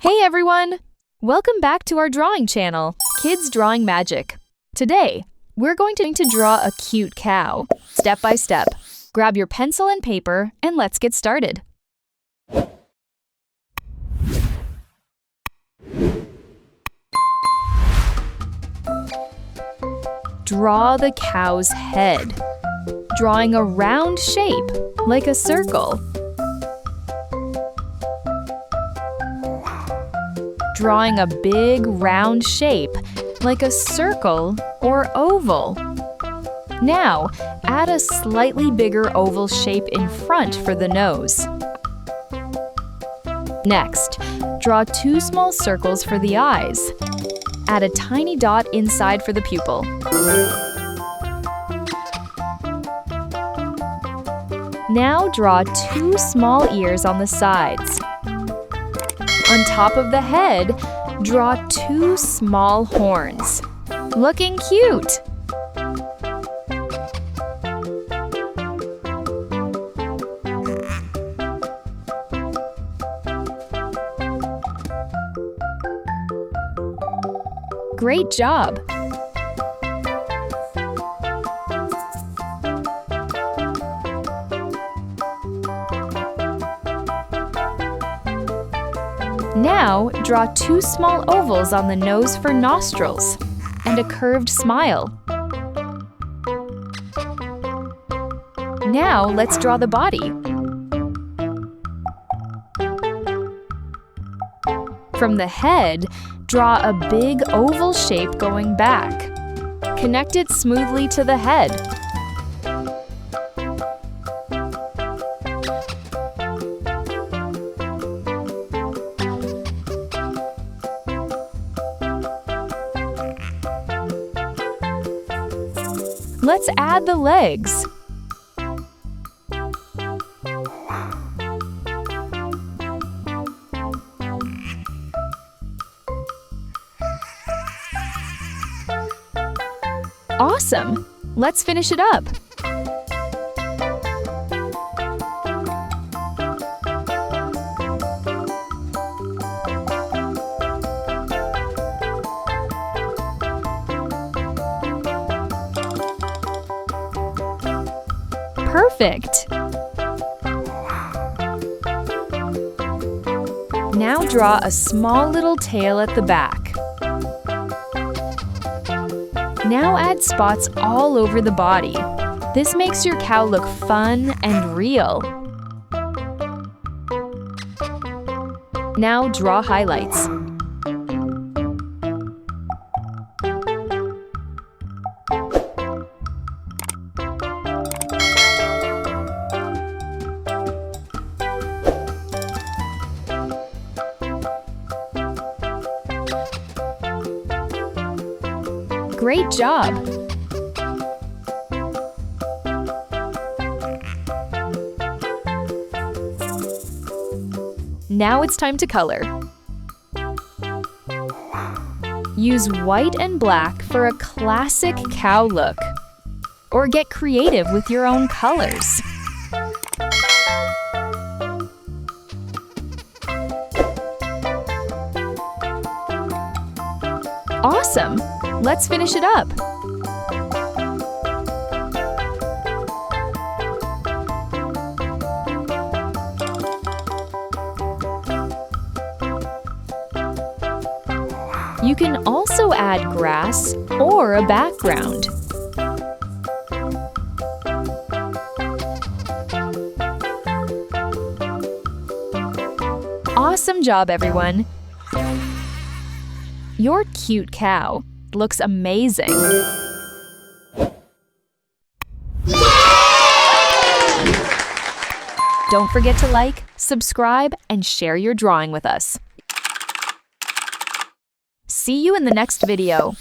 Hey everyone! Welcome back to our drawing channel, Kids Drawing Magic. Today, we're going to draw a cute cow, step by step. Grab your pencil and paper and let's get started. Draw the cow's head, drawing a round shape like a circle. Drawing a big round shape like a circle or oval. Now, add a slightly bigger oval shape in front for the nose. Next, draw 2 small circles for the eyes. Add a tiny dot inside for the pupil. Now draw 2 small ears on the sides. On top of the head, draw 2 small horns. Looking cute! Great job! Now, draw 2 small ovals on the nose for nostrils and a curved smile. Now, let's draw the body. From the head, draw a big oval shape going back. Connect it smoothly to the head. Let's add the legs. Awesome! Let's finish it up. Perfect! Now draw a small little tail at the back. Now add spots all over the body. This makes your cow look fun and real. Now draw highlights. Great job! Now it's time to color. Use white and black for a classic cow look. Or get creative with your own colors. Awesome! Let's finish it up. You can also add grass or a background. Awesome job, everyone! Your cute cow looks amazing. Don't forget to like, subscribe, and share your drawing with us. See you in the next video.